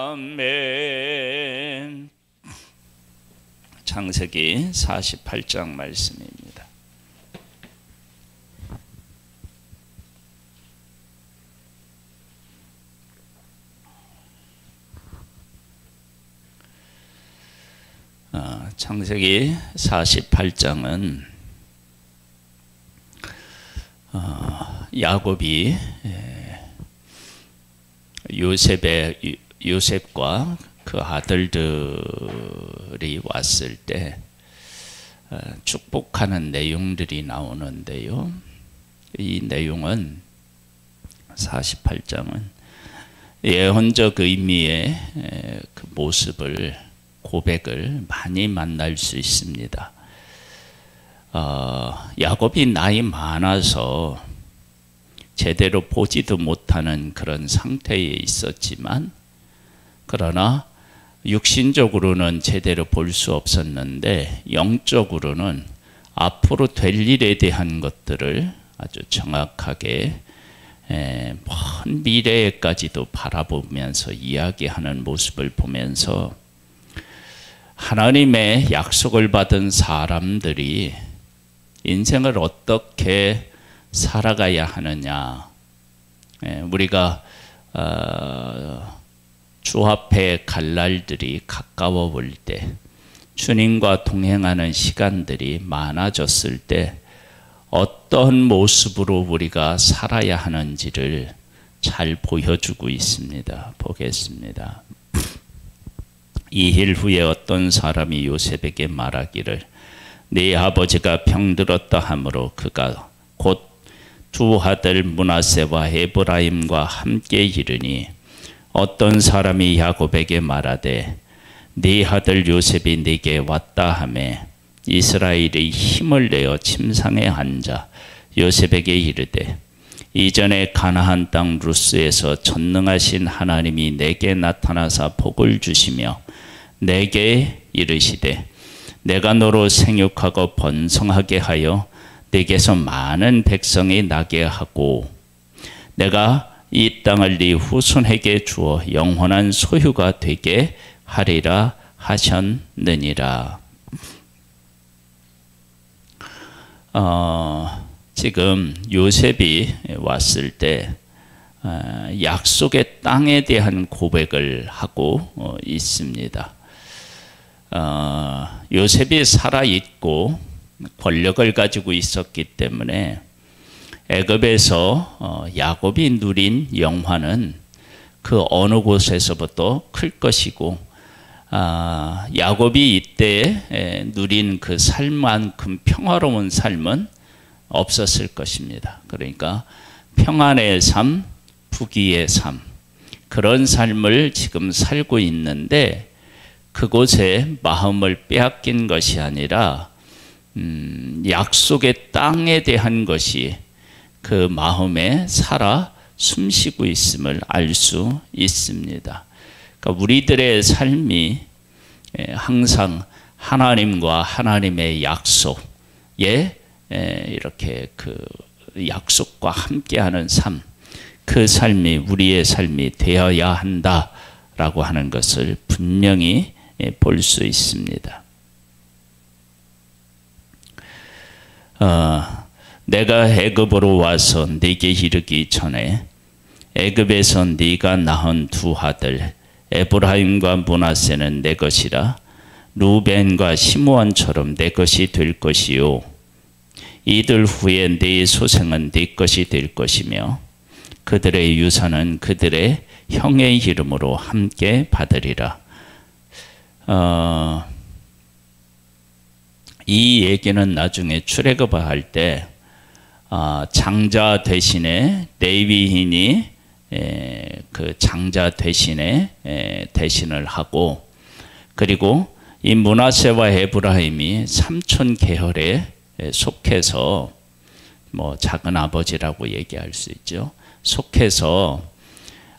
아멘. 창세기 48장 말씀입니다. 창세기 48장은 야곱이 요셉과 그 아들들이 왔을 때 축복하는 내용들이 나오는데요. 이 내용은 48장은 예언적 의미의 그 모습을 고백을 많이 만날 수 있습니다. 야곱이 나이 많아서 제대로 보지도 못하는 그런 상태에 있었지만, 그러나 육신적으로는 제대로 볼 수 없었는데 영적으로는 앞으로 될 일에 대한 것들을 아주 정확하게 먼 미래에까지도 바라보면서 이야기하는 모습을 보면서 하나님의 약속을 받은 사람들이 인생을 어떻게 살아가야 하느냐, 우리가 주 앞에 갈 날들이 가까워 올 때, 주님과 동행하는 시간들이 많아졌을 때 어떤 모습으로 우리가 살아야 하는지를 잘 보여주고 있습니다. 보겠습니다. 이힐 후에 어떤 사람이 요셉에게 말하기를 네 아버지가 병들었다 하므로 그가 곧 두 아들 므낫세와 에브라임과 함께 이르니 어떤 사람이 야곱에게 말하되 네 아들 요셉이 네게 왔다 하매 이스라엘이 힘을 내어 침상에 앉아 요셉에게 이르되 이전에 가나안 땅 루스에서 전능하신 하나님이 내게 나타나사 복을 주시며 내게 이르시되 내가 너로 생육하고 번성하게 하여 네게서 많은 백성이 나게 하고 내가 이 땅을 네 후손에게 주어 영원한 소유가 되게 하리라 하셨느니라. 지금 요셉이 왔을 때 약속의 땅에 대한 고백을 하고 있습니다. 요셉이 살아있고 권력을 가지고 있었기 때문에 애굽에서 야곱이 누린 영화는 그 어느 곳에서부터 클 것이고, 야곱이 이때 누린 그 삶만큼 평화로운 삶은 없었을 것입니다. 그러니까 평안의 삶, 부귀의 삶, 그런 삶을 지금 살고 있는데 그곳에 마음을 빼앗긴 것이 아니라 약속의 땅에 대한 것이 그 마음에 살아 숨쉬고 있음을 알 수 있습니다. 그러니까 우리들의 삶이 항상 하나님과 하나님의 약속에 이렇게 그 약속과 함께하는 삶, 그 삶이 우리의 삶이 되어야 한다라고 하는 것을 분명히 볼 수 있습니다. 내가 애굽으로 와서 네게 이르기 전에 애굽에서 네가 낳은 두 아들 에브라임과 므낫세는 내 것이라 루벤과 시므온처럼 내 것이 될 것이요 이들 후에 네 소생은 네 것이 될 것이며 그들의 유산은 그들의 형의 이름으로 함께 받으리라. 이 얘기는 나중에 출애굽할 때 장자 대신에 레위인이 그 장자 대신에 대신을 하고, 그리고 이 므낫세와 에브라임이 삼촌 계열에 속해서 뭐 작은 아버지라고 얘기할 수 있죠. 속해서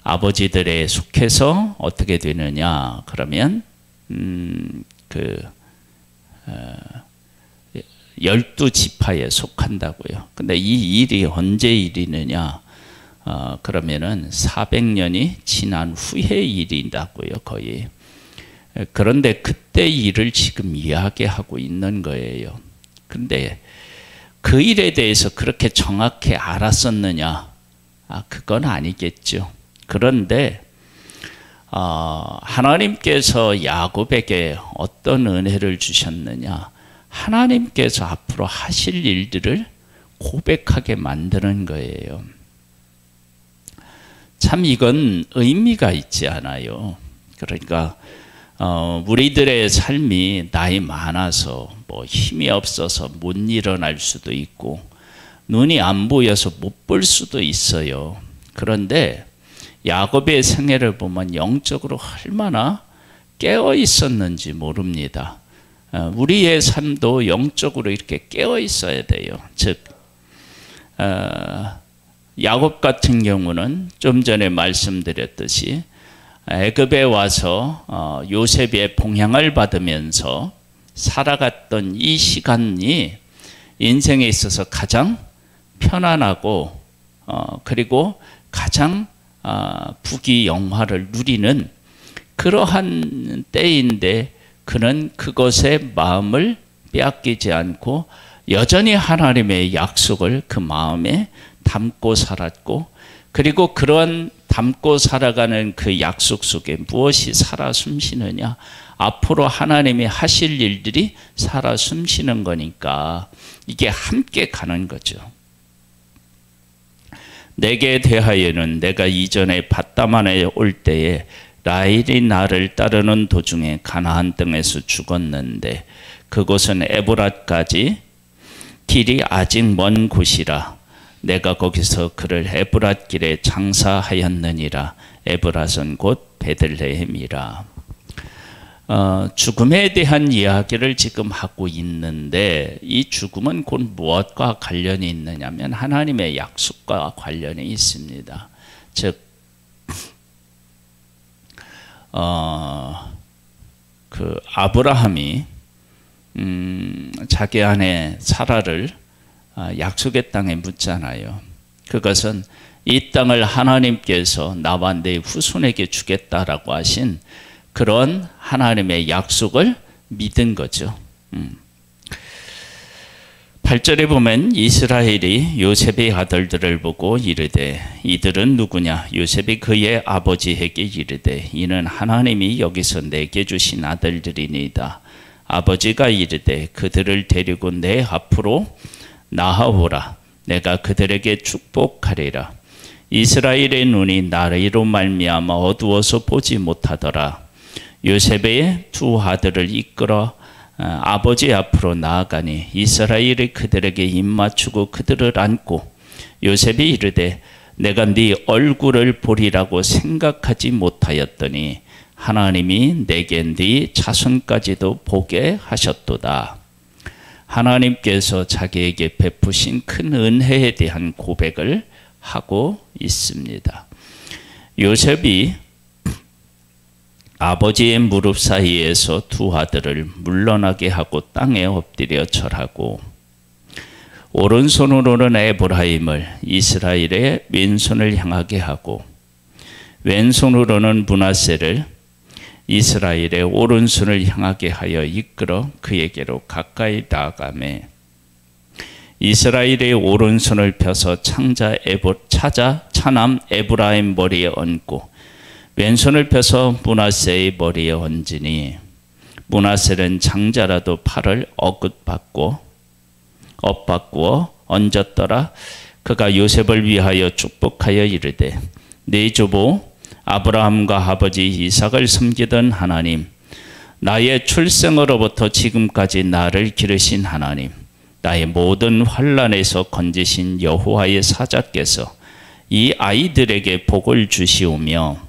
아버지들에 속해서 어떻게 되느냐 그러면 12지파에 속한다고요. 근데 이 일이 언제 일이느냐? 그러면은 400년이 지난 후의 일이라고요, 거의. 그런데 그때 일을 지금 이야기하고 있는 거예요. 근데 그 일에 대해서 그렇게 정확히 알았었느냐? 그건 아니겠죠. 그런데 하나님께서 야곱에게 어떤 은혜를 주셨느냐? 하나님께서 앞으로 하실 일들을 고백하게 만드는 거예요. 참 이건 의미가 있지 않아요. 그러니까 우리들의 삶이 나이 많아서 뭐 힘이 없어서 못 일어날 수도 있고 눈이 안 보여서 못 볼 수도 있어요. 그런데 야곱의 생애를 보면 영적으로 얼마나 깨어 있었는지 모릅니다. 우리의 삶도 영적으로 이렇게 깨어 있어야 돼요. 즉 야곱 같은 경우는 좀 전에 말씀드렸듯이 애굽에 와서 요셉의 봉양을 받으면서 살아갔던 이 시간이 인생에 있어서 가장 편안하고 그리고 가장 부귀영화를 누리는 그러한 때인데 그는 그것에 마음을 빼앗기지 않고 여전히 하나님의 약속을 그 마음에 담고 살았고, 그리고 그런 담고 살아가는 그 약속 속에 무엇이 살아 숨쉬느냐? 앞으로 하나님이 하실 일들이 살아 숨쉬는 거니까 이게 함께 가는 거죠. 내게 대하여는 내가 이전에 밧다만에 올 때에 라헬이 나를 따르는 도중에 가나안 땅에서 죽었는데 그곳은 에브랏까지 길이 아직 먼 곳이라 내가 거기서 그를 에브랏 길에 장사하였느니라. 에브랏은 곧 베들레헴이라. 죽음에 대한 이야기를 지금 하고 있는데 이 죽음은 곧 무엇과 관련이 있느냐면 하나님의 약속과 관련이 있습니다. 즉 그 아브라함이 자기 아내 사라를 약속의 땅에 묻잖아요. 그것은 이 땅을 하나님께서 나와 내 후손에게 주겠다라고 하신 그런 하나님의 약속을 믿은 거죠. 8절에 보면 이스라엘이 요셉의 아들들을 보고 이르되 이들은 누구냐? 요셉이 그의 아버지에게 이르되 이는 하나님이 여기서 내게 주신 아들들이니이다. 아버지가 이르되 그들을 데리고 내 앞으로 나아오라. 내가 그들에게 축복하리라. 이스라엘의 눈이 나리로 말미암아 어두워서 보지 못하더라. 요셉의 두 아들을 이끌어 아버지 앞으로 나아가니 이스라엘이 그들에게 입맞추고 그들을 안고 요셉이 이르되 내가 네 얼굴을 보리라고 생각하지 못하였더니 하나님이 내게 네 자손까지도 보게 하셨도다. 하나님께서 자기에게 베푸신 큰 은혜에 대한 고백을 하고 있습니다. 요셉이 아버지의 무릎 사이에서 두 아들을 물러나게 하고 땅에 엎드려 절하고 오른손으로는 에브라임을 이스라엘의 왼손을 향하게 하고 왼손으로는 므낫세를 이스라엘의 오른손을 향하게 하여 이끌어 그에게로 가까이 나아가매 이스라엘의 오른손을 펴서 찾아 차남 에브라임 머리에 얹고 왼손을 펴서 므낫세의 머리에 얹으니 므낫세는 장자라도 팔을 엇바꾸어 얹었더라. 그가 요셉을 위하여 축복하여 이르되 네 조부 아브라함과 아버지 이삭을 섬기던 하나님, 나의 출생으로부터 지금까지 나를 기르신 하나님, 나의 모든 환난에서 건지신 여호와의 사자께서 이 아이들에게 복을 주시오며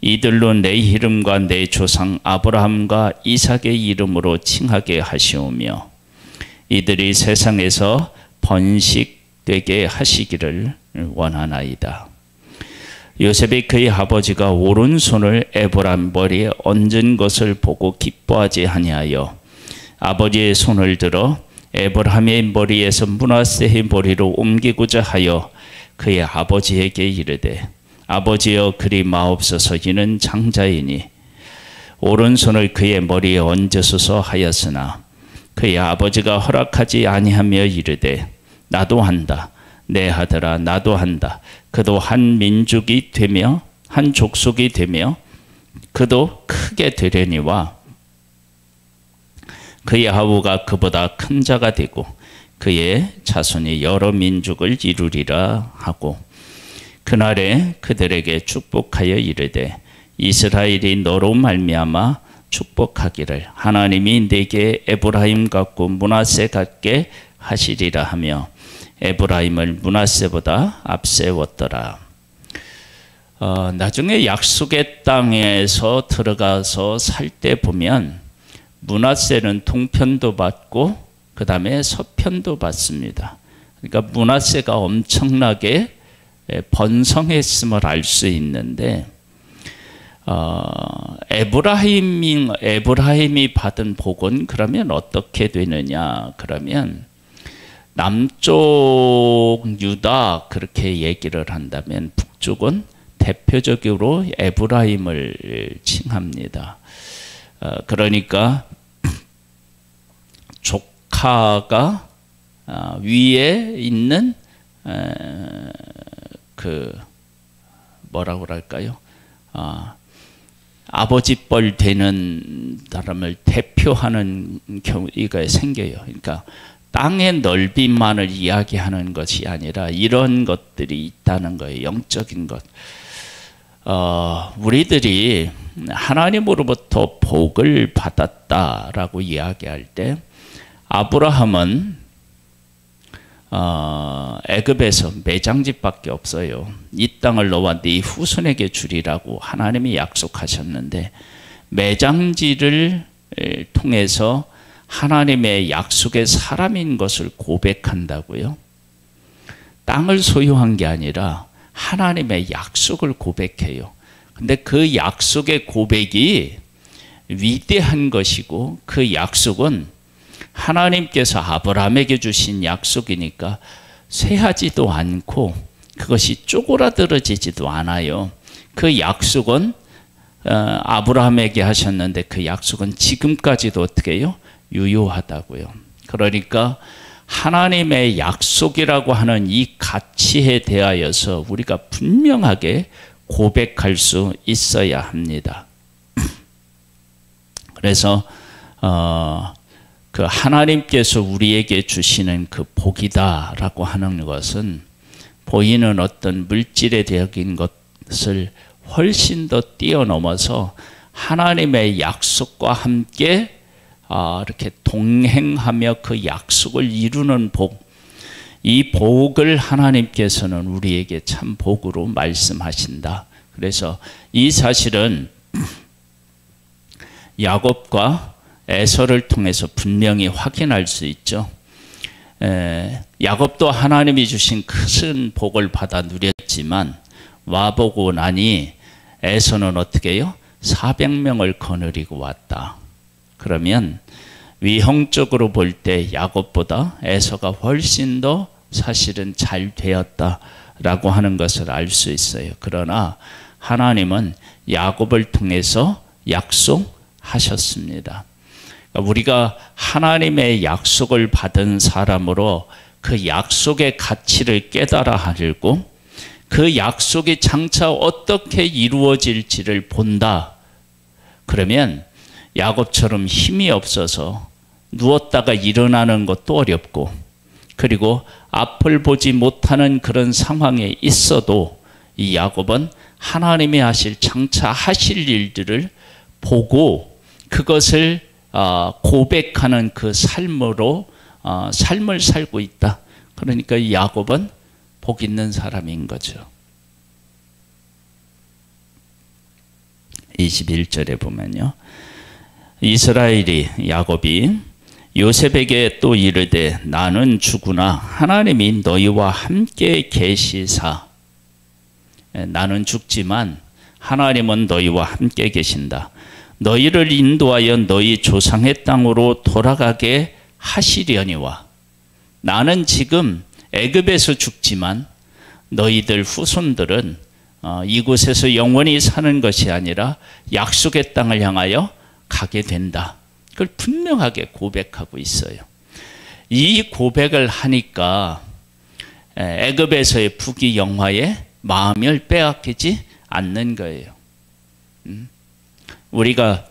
이들로 내 이름과 내 조상 아브라함과 이삭의 이름으로 칭하게 하시오며 이들이 세상에서 번식되게 하시기를 원하나이다. 요셉이 그의 아버지가 오른손을 에브라임 머리에 얹은 것을 보고 기뻐하지 아니하여 아버지의 손을 들어 에브라임의 머리에서 므낫세의 머리로 옮기고자 하여 그의 아버지에게 이르되 아버지여 그리 마옵소서 이는 장자이니 오른손을 그의 머리에 얹으소서 하였으나 그의 아버지가 허락하지 아니하며 이르되 나도 한다. 내 아들아 나도 한다. 그도 한 민족이 되며 한 족속이 되며 그도 크게 되려니와 그의 아우가 그보다 큰 자가 되고 그의 자손이 여러 민족을 이루리라 하고 그날에 그들에게 축복하여 이르되 이스라엘이 너로 말미암아 축복하기를 하나님이 내게 에브라임 같고 므낫세 같게 하시리라 하며 에브라임을 므낫세보다 앞세웠더라. 나중에 약속의 땅에서 들어가서 살 때 보면 므낫세는 동편도 받고 그 다음에 서편도 받습니다. 그러니까 므낫세가 엄청나게 번성했음을 알 수 있는데 에브라임이 받은 복은 그러면 어떻게 되느냐? 그러면 남쪽 유다 그렇게 얘기를 한다면 북쪽은 대표적으로 에브라임을 칭합니다. 그러니까 조카가 위에 있는 그 뭐라고 할까요? 아버지뻘 되는 사람을 대표하는 경우가 생겨요. 그러니까 땅의 넓이만을 이야기하는 것이 아니라 이런 것들이 있다는 거예요. 영적인 것. 우리들이 하나님으로부터 복을 받았다라고 이야기할 때 아브라함은 애굽에서 매장집밖에 없어요. 이 땅을 너와 네 후손에게 주리라고 하나님이 약속하셨는데 매장지를 통해서 하나님의 약속의 사람인 것을 고백한다고요. 땅을 소유한 게 아니라 하나님의 약속을 고백해요. 근데 그 약속의 고백이 위대한 것이고 그 약속은 하나님께서 아브라함에게 주신 약속이니까 쇠하지도 않고 그것이 쪼그라들어지지도 않아요. 그 약속은 아브라함에게 하셨는데 그 약속은 지금까지도 어떻게 해요? 유효하다고요. 그러니까 하나님의 약속이라고 하는 이 가치에 대하여서 우리가 분명하게 고백할 수 있어야 합니다. 그래서 그 하나님께서 우리에게 주시는 그 복이다라고 하는 것은 보이는 어떤 물질에 대한 것을 훨씬 더 뛰어넘어서 하나님의 약속과 함께 이렇게 동행하며 그 약속을 이루는 복, 이 복을 하나님께서는 우리에게 참 복으로 말씀하신다. 그래서 이 사실은 야곱과 에서를 통해서 분명히 확인할 수 있죠. 야곱도 하나님이 주신 큰 복을 받아 누렸지만 와보고 나니 에서는 어떻게 해요? 400명을 거느리고 왔다. 그러면 위형적으로 볼 때 야곱보다 에서가 훨씬 더 사실은 잘 되었다라고 하는 것을 알 수 있어요. 그러나 하나님은 야곱을 통해서 약속하셨습니다. 우리가 하나님의 약속을 받은 사람으로 그 약속의 가치를 깨달아 알고 그 약속이 장차 어떻게 이루어질지를 본다. 그러면 야곱처럼 힘이 없어서 누웠다가 일어나는 것도 어렵고 그리고 앞을 보지 못하는 그런 상황에 있어도 이 야곱은 하나님이 하실 장차 하실 일들을 보고 그것을 고백하는 그 삶으로 삶을 살고 있다. 그러니까 이 야곱은 복 있는 사람인 거죠. 21절에 보면요. 이스라엘이 야곱이 요셉에게 또 이르되 나는 죽으나 하나님이 너희와 함께 계시사. 나는 죽지만 하나님은 너희와 함께 계신다. 너희를 인도하여 너희 조상의 땅으로 돌아가게 하시려니와. 나는 지금 애굽에서 죽지만 너희들 후손들은 이곳에서 영원히 사는 것이 아니라 약속의 땅을 향하여 가게 된다. 그걸 분명하게 고백하고 있어요. 이 고백을 하니까 애굽에서의 부귀영화에 마음을 빼앗기지 않는 거예요. 우리가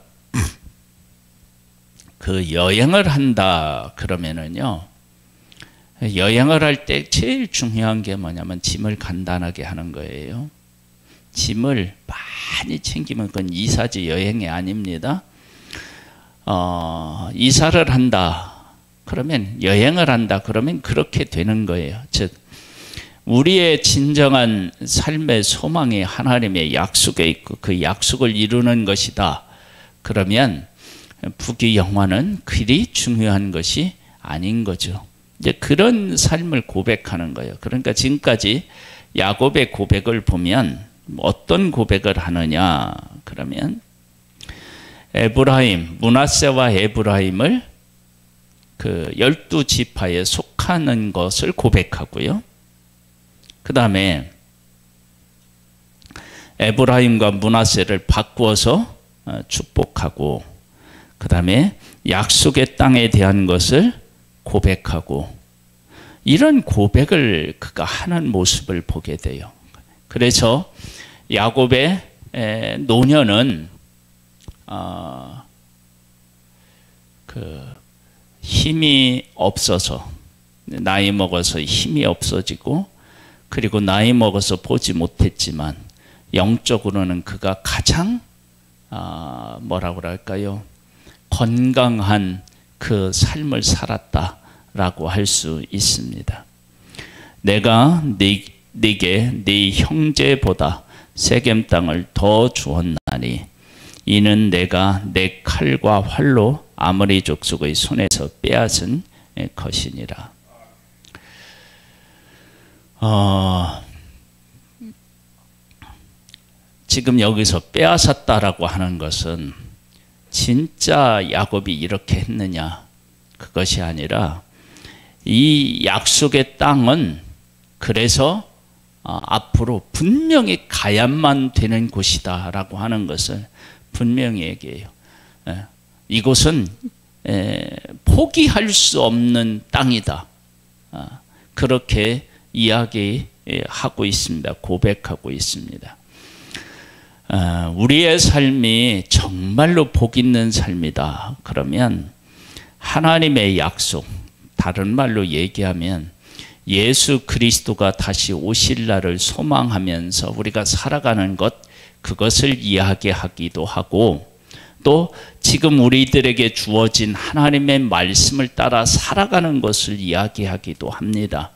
그 여행을 한다 그러면은요, 여행을 할 때 제일 중요한 게 뭐냐면 짐을 간단하게 하는 거예요. 짐을 많이 챙기면 그건 이사지 여행이 아닙니다. 이사를 한다 그러면, 여행을 한다 그러면 그렇게 되는 거예요. 즉 우리의 진정한 삶의 소망이 하나님의 약속에 있고 그 약속을 이루는 것이다 그러면 부귀영화는 그리 중요한 것이 아닌 거죠. 이제 그런 삶을 고백하는 거예요. 그러니까 지금까지 야곱의 고백을 보면 어떤 고백을 하느냐 그러면, 에브라임, 므낫세와 에브라임을 그 12지파에 속하는 것을 고백하고요. 그 다음에 에브라임과 므낫세를 바꾸어서 축복하고, 그 다음에 약속의 땅에 대한 것을 고백하고, 이런 고백을 그가 하는 모습을 보게 돼요. 그래서 야곱의 노년은 힘이 없어서, 나이 먹어서 힘이 없어지고, 그리고 나이 먹어서 보지 못했지만 영적으로는 그가 가장 뭐라고 할까요? 건강한 그 삶을 살았다라고 할 수 있습니다. 내가 네게 네 형제보다 세겜 땅을 더 주었나니 이는 내가 내 칼과 활로 아모리 족속의 손에서 빼앗은 것이니라. 지금 여기서 빼앗았다라고 하는 것은 진짜 야곱이 이렇게 했느냐, 그것이 아니라 이 약속의 땅은 그래서 앞으로 분명히 가야만 되는 곳이다 라고 하는 것을 분명히 얘기해요. 이곳은 포기할 수 없는 땅이다, 그렇게 이야기하고 있습니다. 고백하고 있습니다. 우리의 삶이 정말로 복 있는 삶이다 그러면 하나님의 약속, 다른 말로 얘기하면 예수 그리스도가 다시 오실 날을 소망하면서 우리가 살아가는 것, 그것을 이야기하기도 하고, 또 지금 우리들에게 주어진 하나님의 말씀을 따라 살아가는 것을 이야기하기도 합니다.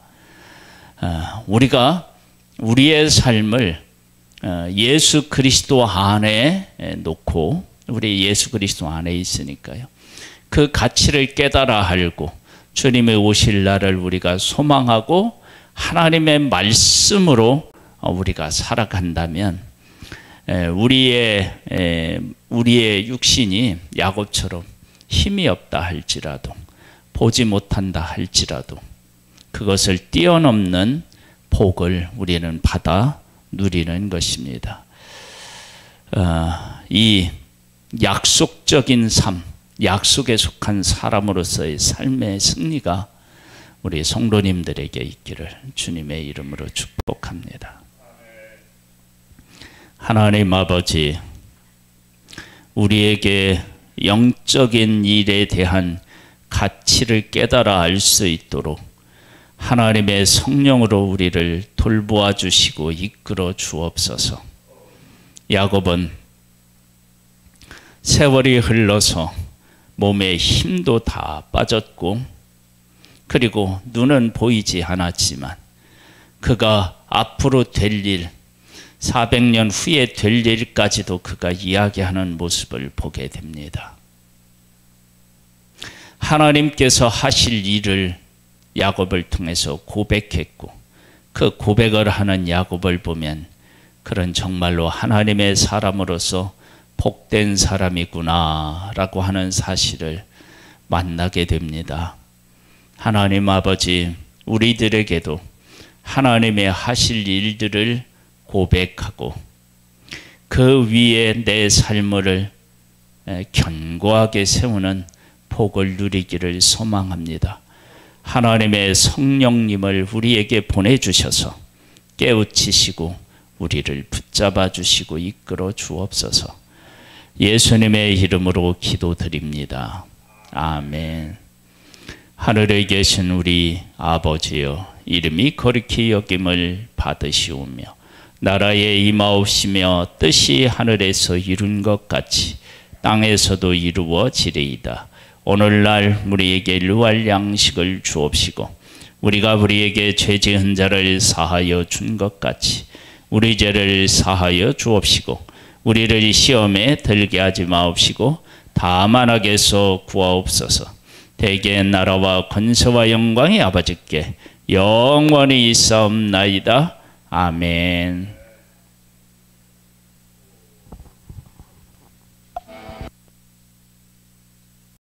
우리가 우리의 삶을 예수 그리스도 안에 놓고, 우리 예수 그리스도 안에 있으니까요, 그 가치를 깨달아 알고 주님의 오실 날을 우리가 소망하고 하나님의 말씀으로 우리가 살아간다면 우리의 육신이 야곱처럼 힘이 없다 할지라도, 보지 못한다 할지라도 그것을 뛰어넘는 복을 우리는 받아 누리는 것입니다. 이 약속적인 삶, 약속에 속한 사람으로서의 삶의 승리가 우리 성도님들에게 있기를 주님의 이름으로 축복합니다. 하나님 아버지, 우리에게 영적인 일에 대한 가치를 깨달아 알 수 있도록 하나님의 성령으로 우리를 돌보아 주시고 이끌어 주옵소서. 야곱은 세월이 흘러서 몸에 힘도 다 빠졌고, 그리고 눈은 보이지 않았지만 그가 앞으로 될 일, 400년 후에 될 일까지도 그가 이야기하는 모습을 보게 됩니다. 하나님께서 하실 일을 야곱을 통해서 고백했고, 그 고백을 하는 야곱을 보면 그런 정말로 하나님의 사람으로서 복된 사람이구나 라고 하는 사실을 만나게 됩니다. 하나님 아버지, 우리들에게도 하나님의 하실 일들을 고백하고 그 위에 내 삶을 견고하게 세우는 복을 누리기를 소망합니다. 하나님의 성령님을 우리에게 보내주셔서 깨우치시고 우리를 붙잡아 주시고 이끌어 주옵소서. 예수님의 이름으로 기도드립니다. 아멘. 하늘에 계신 우리 아버지여, 이름이 거룩히 여김을 받으시오며 나라에 임하옵시며 뜻이 하늘에서 이룬 것 같이 땅에서도 이루어지리이다. 오늘날 우리에게 일용할 양식을 주옵시고 우리가 우리에게 죄 지은 자를 사하여 준 것 같이 우리 죄를 사하여 주옵시고 우리를 시험에 들게 하지 마옵시고 다만 악에서 구하옵소서. 대개 나라와 권세와 영광이 아버지께 영원히 있사옵나이다. 아멘.